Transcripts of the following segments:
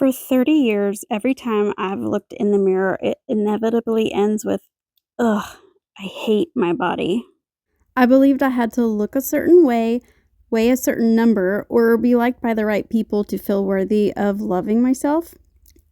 For 30 years, every time I've looked in the mirror, it inevitably ends with, ugh, I hate my body. I believed I had to look a certain way, weigh a certain number, or be liked by the right people to feel worthy of loving myself.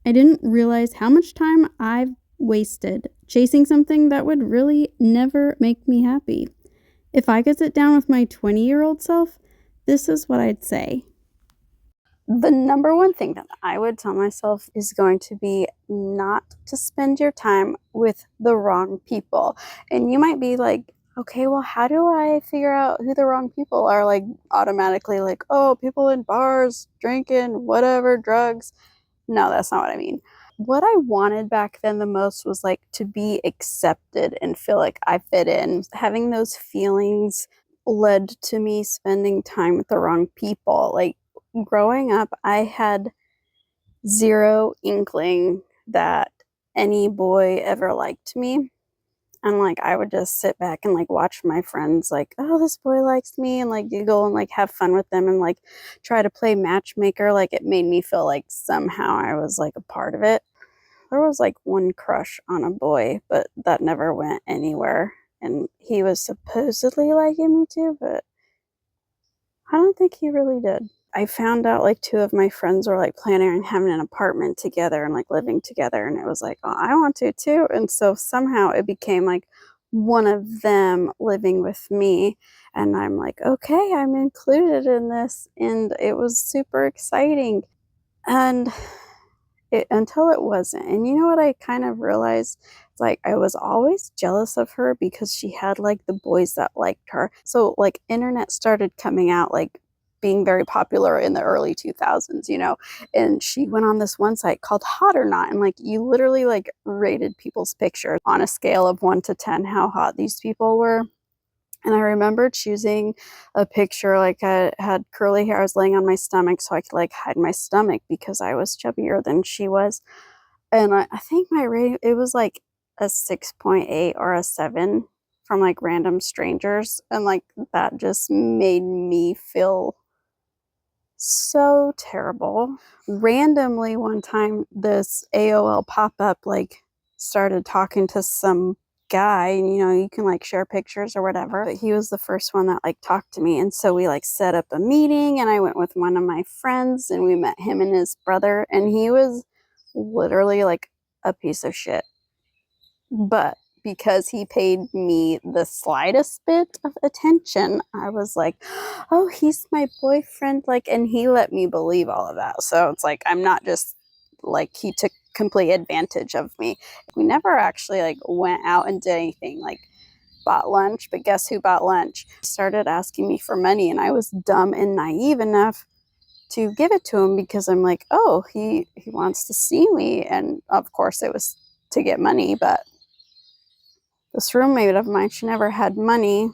I didn't realize how much time I've wasted chasing something that would really never make me happy. If I could sit down with my 20-year-old self, this is what I'd say. The number one thing that I would tell myself is going to be not to spend your time with the wrong people. And you might be like, okay, well, how do I figure out who the wrong people are? Like, automatically, like, oh, people in bars, drinking, whatever, drugs. No, that's not what I mean. What I wanted back then the most was like to be accepted and feel like I fit in. Having those feelings led to me spending time with the wrong people. Like, growing up, I had zero inkling that any boy ever liked me. And like I would just sit back and like watch my friends like, oh, this boy likes me, and like giggle and like have fun with them and like try to play matchmaker. Like it made me feel like somehow I was like a part of it. There was like one crush on a boy, but that never went anywhere. And he was supposedly liking me too, but I don't think he really did. I found out like two of my friends were like planning on having an apartment together and like living together, and it was like, oh, I want to too. And so somehow it became like one of them living with me, and I'm like, okay, I'm included in this, and it was super exciting. And until it wasn't. And you know what I kind of realized? It's like I was always jealous of her because she had like the boys that liked her. So like internet started coming out, like being very popular in the early 2000s, and she went on this one site called Hot or Not, and like you literally like rated people's pictures on a scale of 1 to 10 how hot these people were. And I remember choosing a picture, like I had curly hair. I was laying on my stomach so I could like hide my stomach because I was chubbier than she was. And I think my rating, it was like a 6.8 or a 7 from like random strangers. And like that just made me feel so terrible. Randomly one time this AOL pop-up like started talking to some guy, and you can like share pictures or whatever, but he was the first one that like talked to me. And so we like set up a meeting, and I went with one of my friends, and we met him and his brother, and he was literally like a piece of shit. But because he paid me the slightest bit of attention, I was like, oh, he's my boyfriend. Like, and he let me believe all of that. So it's like, I'm not just like, he took complete advantage of me. We never actually like went out and did anything, like bought lunch, but guess who bought lunch? He started asking me for money, and I was dumb and naive enough to give it to him because I'm like, oh, he wants to see me. And of course it was to get money, but this roommate of mine, she never had money.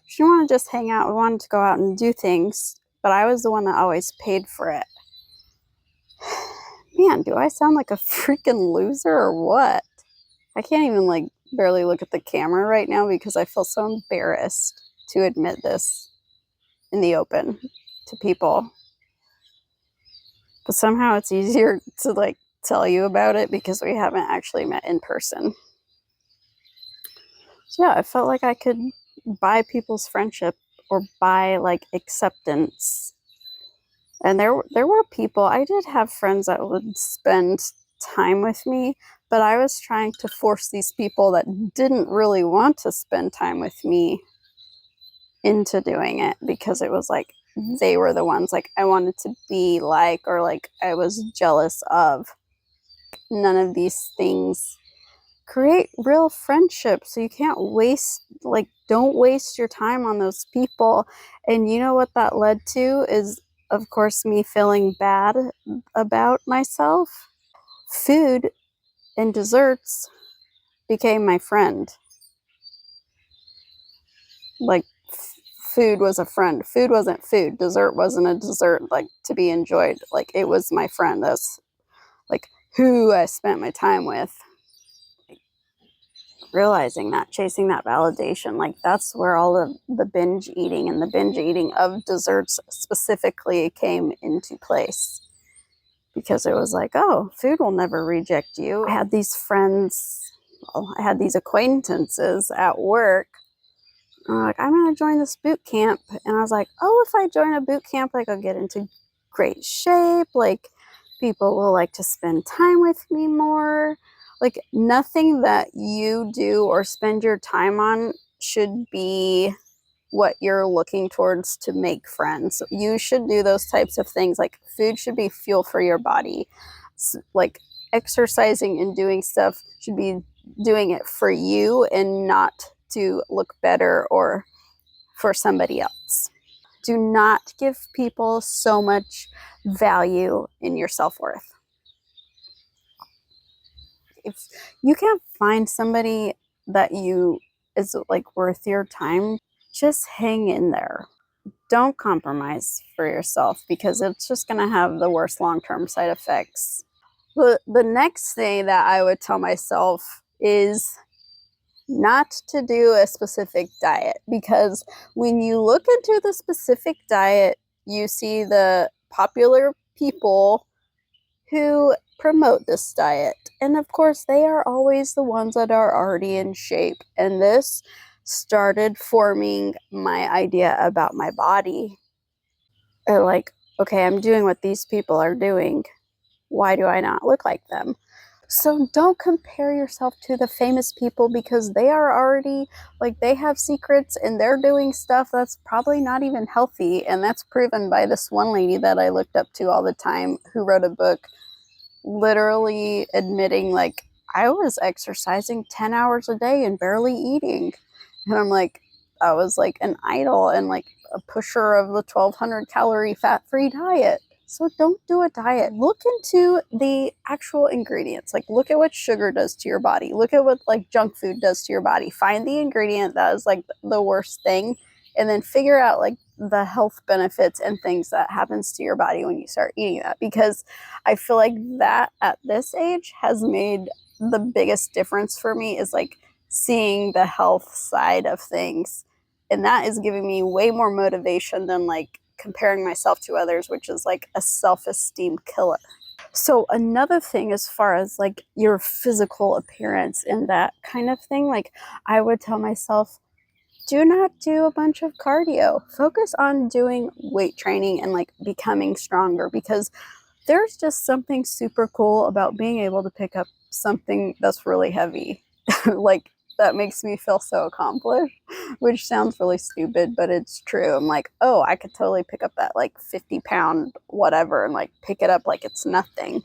She didn't want to just hang out. We wanted to go out and do things, but I was the one that always paid for it. Man, do I sound like a freaking loser or what? I can't even like barely look at the camera right now because I feel so embarrassed to admit this in the open to people. But somehow it's easier to like tell you about it because we haven't actually met in person. So yeah, I felt like I could buy people's friendship or buy like acceptance. And there were people, I did have friends that would spend time with me, but I was trying to force these people that didn't really want to spend time with me into doing it because it was like they were the ones like I wanted to be like, or like I was jealous of. None of these things create real friendship, so you can't waste, like, don't waste your time on those people. And you know what that led to is, of course, me feeling bad about myself. Food and desserts became my friend. Like, food was a friend. Food wasn't food. Dessert wasn't a dessert, like, to be enjoyed. Like, it was my friend. That's like who I spent my time with. Realizing that, chasing that validation, like that's where all of the binge eating and the binge eating of desserts specifically came into place. because it was like, oh, food will never reject you. I had these friends, well, I had these acquaintances at work. I'm like, I'm going to join this boot camp. And I was like, oh, if I join a boot camp, like I'll get into great shape. Like people will like to spend time with me more. Like nothing that you do or spend your time on should be what you're looking towards to make friends. You should do those types of things. Like food should be fuel for your body. Like exercising and doing stuff should be doing it for you and not to look better or for somebody else. Do not give people so much value in your self-worth. If you can't find somebody that you is like worth your time, just hang in there. Don't compromise for yourself because it's just going to have the worst long-term side effects. The next thing that I would tell myself is not to do a specific diet, because when you look into the specific diet, you see the popular people who promote this diet. And of course, they are always the ones that are already in shape. And this started forming my idea about my body. Or like, okay, I'm doing what these people are doing. Why do I not look like them? So don't compare yourself to the famous people, because they are already, like, they have secrets and they're doing stuff that's probably not even healthy. And that's proven by this one lady that I looked up to all the time who wrote a book literally admitting, like, I was exercising 10 hours a day and barely eating. And I'm like, I was like an idol and like a pusher of the 1200 calorie fat-free diet. So don't do a diet. Look into the actual ingredients. Like look at what sugar does to your body. Look at what like junk food does to your body. Find the ingredient that is like the worst thing, and then figure out like the health benefits and things that happens to your body when you start eating that. Because I feel like that at this age has made the biggest difference for me, is like seeing the health side of things. And that is giving me way more motivation than like comparing myself to others, which is like a self-esteem killer. So another thing, as far as like your physical appearance and that kind of thing, like I would tell myself, do not do a bunch of cardio. Focus on doing weight training and like becoming stronger, because there's just something super cool about being able to pick up something that's really heavy. Like that makes me feel so accomplished, which sounds really stupid, but it's true. I'm like, oh, I could totally pick up that like 50-pound whatever and like pick it up like it's nothing.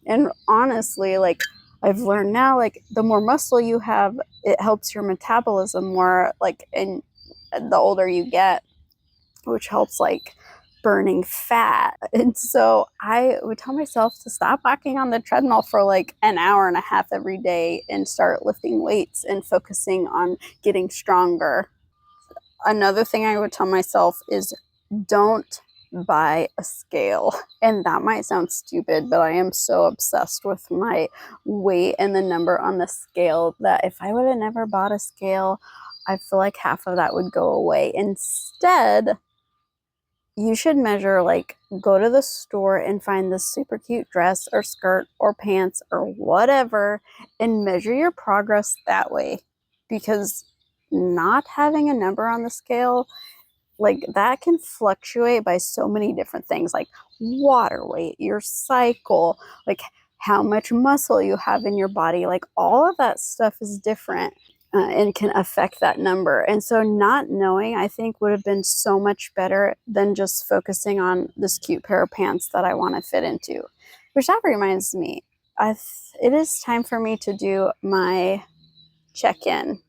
And honestly, like I've learned now, like the more muscle you have, it helps your metabolism more, like, and the older you get, which helps like burning fat. And so I would tell myself to stop walking on the treadmill for like an hour and a half every day and start lifting weights and focusing on getting stronger. Another thing I would tell myself is don't buy a scale. And that might sound stupid, but I am so obsessed with my weight and the number on the scale that if I would have never bought a scale, I feel like half of that would go away. Instead, you should measure, like go to the store and find this super cute dress or skirt or pants or whatever and measure your progress that way. Because not having a number on the scale, like that can fluctuate by so many different things, like water weight, your cycle, like how much muscle you have in your body, like all of that stuff is different. And can affect that number. And so not knowing, I think, would have been so much better than just focusing on this cute pair of pants that I want to fit into. Which that reminds me, it is time for me to do my check-in.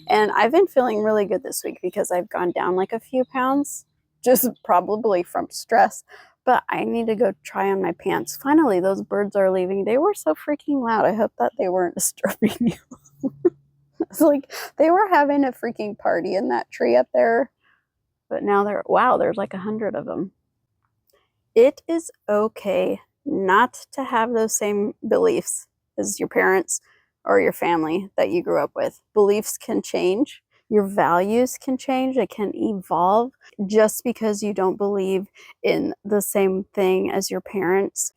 And I've been feeling really good this week because I've gone down like a few pounds, just probably from stress. But I need to go try on my pants. Finally, those birds are leaving. They were so freaking loud. I hope that they weren't disturbing you. It's like they were having a freaking party in that tree up there. But now there's like 100 of them. It is okay not to have those same beliefs as your parents or your family that you grew up with. Beliefs can change. Your values can change. It can evolve. Just because you don't believe in the same thing as your parents,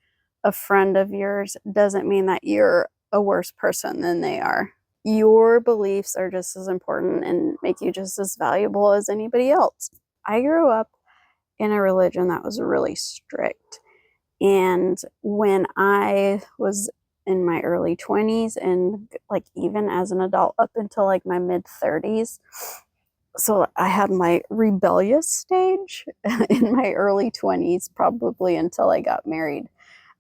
a friend of yours doesn't mean that you're a worse person than they are. Your beliefs are just as important and make you just as valuable as anybody else. I grew up in a religion that was really strict. And when I was in my early 20s and like even as an adult up until like my mid 30s, so I had my rebellious stage in my early 20s, probably until I got married.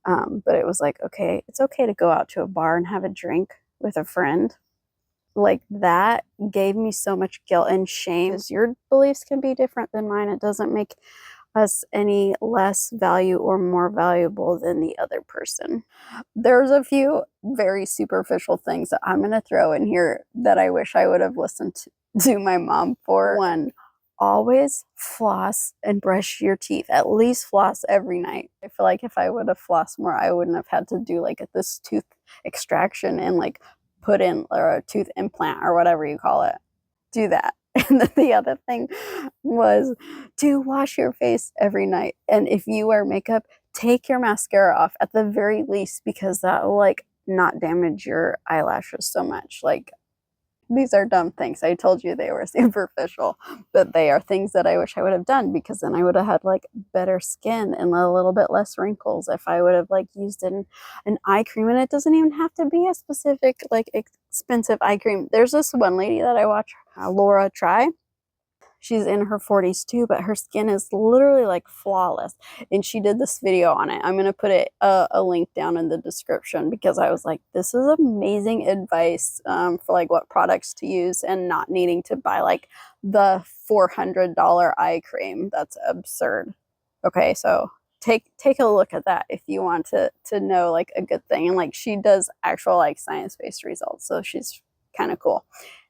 But it was like, okay, it's okay to go out to a bar and have a drink with a friend. Like that gave me so much guilt and shame because your beliefs can be different than mine. It doesn't make us any less value or more valuable than the other person. There's a few very superficial things that I'm going to throw in here that I wish I would have listened to my mom for. One, always floss and brush your teeth. At least floss every night. I feel like if I would have flossed more, I wouldn't have had to do like this tooth extraction and like put in or a tooth implant or whatever you call it. Do that. And then the other thing was to wash your face every night. And if you wear makeup, take your mascara off at the very least, because that will like not damage your eyelashes so much. Like, these are dumb things. I told you they were superficial, but they are things that I wish I would have done, because then I would have had like better skin and a little bit less wrinkles if I would have like used an eye cream. And it doesn't even have to be a specific like expensive eye cream. There's this one lady that I watch, Laura Try. She's in her 40s too, but her skin is literally like flawless. And she did this video on it. I'm going to put a link down in the description, because I was like, this is amazing advice for like what products to use and not needing to buy like the $400 eye cream. That's absurd. Okay, so take a look at that if you want to know like a good thing. And like she does actual like science-based results. So she's kind of cool.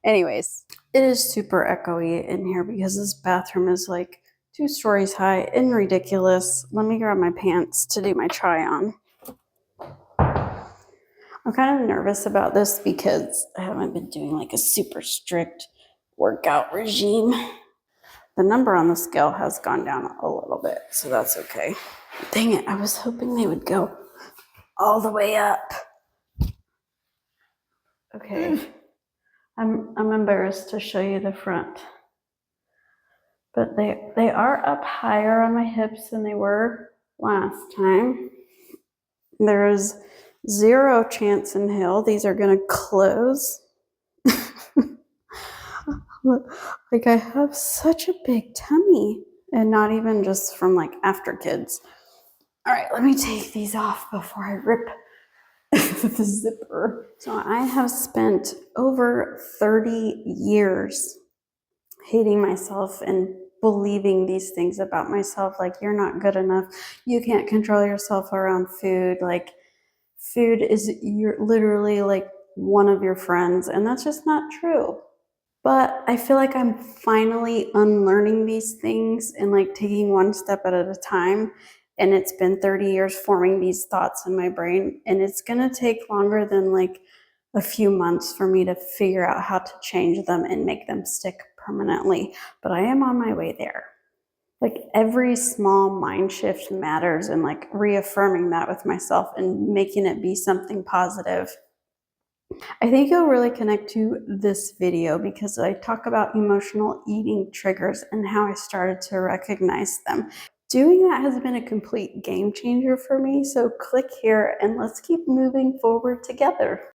Anyways, it is super echoey in here because this bathroom is like 2 stories high and ridiculous. Let me grab my pants to do my try on. I'm kind of nervous about this because I haven't been doing like a super strict workout regime. The number on the scale has gone down a little bit, so that's okay. Dang it, I was hoping they would go all the way up. Okay. I'm embarrassed to show you the front, but they are up higher on my hips than they were last time. There is 0 chance in hell these are gonna close. Like I have such a big tummy, and not even just from like after kids. All right, let me take these off before I rip the zipper. So I have spent over 30 years hating myself and believing these things about myself, like you're not good enough, you can't control yourself around food, like food is you're literally like one of your friends, and that's just not true. But I feel like I'm finally unlearning these things and like taking one step at a time. And it's been 30 years forming these thoughts in my brain. And it's going to take longer than like a few months for me to figure out how to change them and make them stick permanently. But I am on my way there. Like every small mind shift matters, and like reaffirming that with myself and making it be something positive. I think you'll really connect to this video because I talk about emotional eating triggers and how I started to recognize them. Doing that has been a complete game changer for me, so click here and let's keep moving forward together.